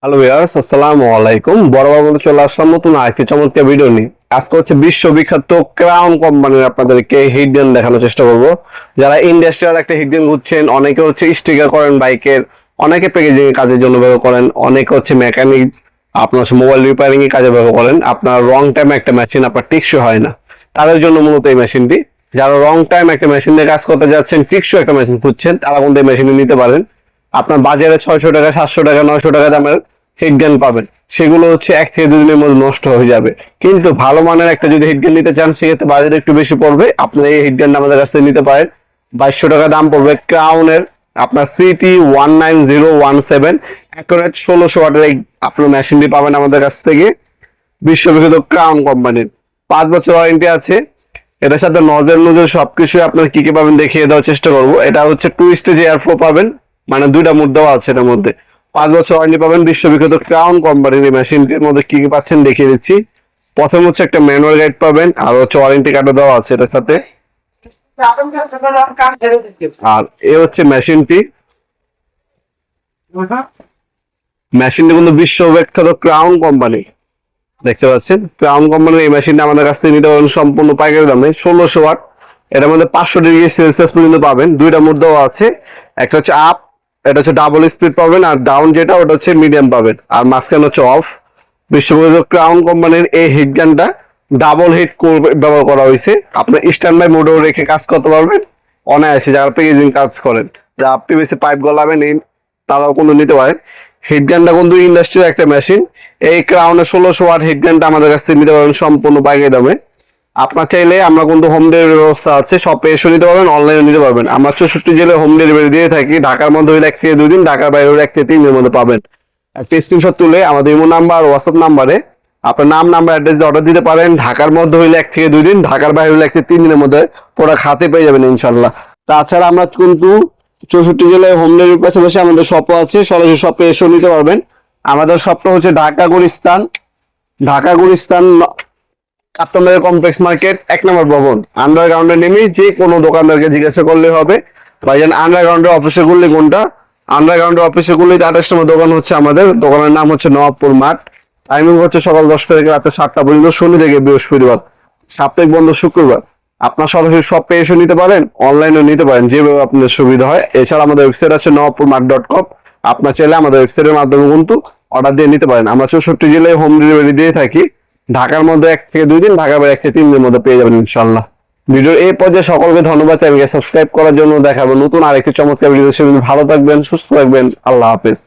Hello viewers, আসসালামু আলাইকুম। বরাবর মতো চলে আসলাম নতুন আরেকটি চমৎকার ভিডিও নিয়ে। আজকে হচ্ছে বিশ্ববিখ্যাত ক্রাউন কোম্পানির আপনাদেরকে হিট গান দেখানোর চেষ্টা করব। যারা ইন্ডাস্ট্রিয়াল একটা হিট গান খুঁজছেন, অনেকে হচ্ছে স্টিকার করেন বাইকের, অনেকে প্যাকেজিং কাজের জন্য ব্যবহার করেন, অনেকে হচ্ছে মেকানিক, আপনার হচ্ছে মোবাইল রিপেয়ারিং এর কাজে ব্যবহার করেন। আপনার রং টাইম একটা মেশিন আপনার টেকসই হয় না, তাদের জন্য মূলত এই মেশিনটি। যারা রং টাইম একটা মেশিন দিয়ে কাজ করতে যাচ্ছেন, টেকসই একটা মেশিন খুঁজছেন, তারা কিন্তু এই মেশিনটি নিতে পারেন। আপনার বাজারে 600 টাকা, 700 টাকা, 900 টাকা দামের হিট গান পাবেন, সেগুলো হচ্ছে 1 থেকে 2 দিনের মধ্যে নষ্ট হয়ে যাবে। কিন্তু ভালো মানের একটা যদি হিট গান নিতে চান, সেক্ষেত্রে বাজারে একটু বেশি পড়বে। আপনার এই হিট গানটা আমাদের কাছ থেকে নিতে পারেন। 2200 টাকা দাম পড়বে ক্রাউনের। আপনার CT19017 অ্যাকুরেট 1600 ওয়াটের এই আপনার মেশিনটি পাবেন আমাদের কাছ থেকে, বিশ্ববিখ্যাত ক্রাউন কোম্পানির। 5 বছর ওয়ারেন্টি আছে। এটার সাথে নজেল সবকিছু আপনার কি কি পাবেন দেখিয়ে দেওয়ার চেষ্টা করব। এটা হচ্ছে 2 স্টেজ এয়ারফ্লো পাবেন, মানে দুইটা মুড দেওয়া আছে এটার মধ্যে। 5 বছর ওয়ারেন্টি পাবেন বিশ্ববিখ্যাত ক্রাউন কোম্পানির এই মেশিনটির মধ্যে কি কি পাচ্ছেন দেখিয়ে দিচ্ছি। প্রথম হচ্ছে একটা ম্যানুয়াল গাইড পাবেন, আর হচ্ছে ওয়ারেন্টি কার্ডও দেওয়া আছে এটার সাথে। আর এ হচ্ছে মেশিনটি। মেশিনটি কিন্তু বিশ্ববিখ্যাত ক্রাউন কোম্পানি, দেখতে পাচ্ছেন। ক্রাউন কোম্পানির এই মেশিনটা আমাদের কাছ থেকে নিতে পারেন সম্পূর্ণ পাইকারি দামে, 1600 ওয়াট। এটার মধ্যে 500 ডিগ্রি সেলসিয়াস পর্যন্ত পাবেন। দুইটা মোড দেওয়া আছে, একটা হচ্ছে আপ, এটা হচ্ছে ডাবল স্পিড পাবেন, আর ডাউন যেটা ওটা হচ্ছে মিডিয়াম পাবেন, আর মাঝখানে হচ্ছে অফ। বিশ্ববিখ্যাত ক্রাউন কোম্পানির এই হিট গানটা ডাবল হিট ব্যবহার করা হয়েছে। আপনার স্ট্যান্ড বাই মোডেও রেখে কাজ করতে পারবেন অনায়াসে। যারা প্যাকেজিং কাজ করেন, যারা পিভিসি পাইপ গলাবেন, তারাও কিন্তু নিতে পারেন। হিট গানটা কিন্তু ইন্ডাস্ট্রির একটা মেশিন। এই ক্রাউনের 1600 ওয়াট হিট গানটা আমাদের কাছ থেকে নিতে পারবেন সম্পূর্ণ পাইকারি দামে। আপনার চাইলে আমরা কিন্তু হোম ডেলিভারি ব্যবস্থা আছে, শপে এসে নিতে পারবেন, অনলাইনে নিতে পারবেন। আমরা 64 জেলায় হোম ডেলিভারি দিয়ে থাকি। ঢাকার মধ্যে হইলে 1 থেকে 2 দিন, ঢাকার বাইরে হলে 1 থেকে 3 দিনের মধ্যে পাবেন। একটা স্ক্রিনশট তুলে আমাদের ইমো নাম্বার, হোয়াটসঅ্যাপ নাম্বারে আপনার নাম, নাম্বার, অ্যাড্রেস দিয়ে অর্ডার দিতে পারেন। ঢাকার মধ্যে হইলে 1 থেকে 2 দিন, ঢাকার বাইরে হলে 1 থেকে 3 দিনের মধ্যে প্রোডাক্ট হাতে পেয়ে যাবেন ইনশাল্লাহ। তাছাড়া আমরা কিন্তু 64 জেলায় হোম ডেলিভারির পাশাপাশি আমাদের শপও আছে, সরাসরি শপে এসেও নিতে পারবেন। আমাদের শপটা হচ্ছে ঢাকা গুলিস্তান, ঢাকা গুলিস্তান কাপ্তানবাজার কমপ্লেক্স মার্কেট 1 নম্বর ভবন। আন্ডারগ্রাউন্ডে নেমে যে কোনো দোকানদারকে জিজ্ঞাসা করলে হবে ভাইজান আন্ডারগ্রাউন্ডের অফিসে গুলি কোনটা। আন্ডারগ্রাউন্ডের অফিসে গুলি 28 নম্বর দোকান হচ্ছে আমাদের। দোকানের নাম হচ্ছে নবাবপুর মাঠ। টাইমিং হচ্ছে সকাল 10টা থেকে রাতে 7টা পর্যন্ত, শনি থেকে বৃহস্পতিবার, সাপ্তাহিক বন্ধ শুক্রবার। আপনার সরাসরি শপে এসে নিতে পারেন, অনলাইনেও নিতে পারেন, যেভাবে আপনাদের সুবিধা হয়। এছাড়া আমাদের ওয়েবসাইট আছে নবাবপুরমাঠ.com। আপনার চাইলে আমাদের ওয়েবসাইটের মাধ্যমে কিন্তু অর্ডার দিয়ে নিতে পারেন। আমরা 64 জেলায় হোম ডেলিভারি দিয়ে থাকি। ঢাকার মধ্যে 1 থেকে 2 দিন, ঢাকার বাইরে 1 থেকে 3 দিনের মধ্যে পেয়ে যাবেন ইনশাল্লাহ। ভিডিওর এই পর্যায়ে সকলকে ধন্যবাদ। চ্যানেলকে সাবস্ক্রাইব করার জন্য। দেখাবো নতুন আরেকটি চমৎকার ভিডিও। ভালো থাকবেন, সুস্থ থাকবেন, আল্লাহ হাফেজ।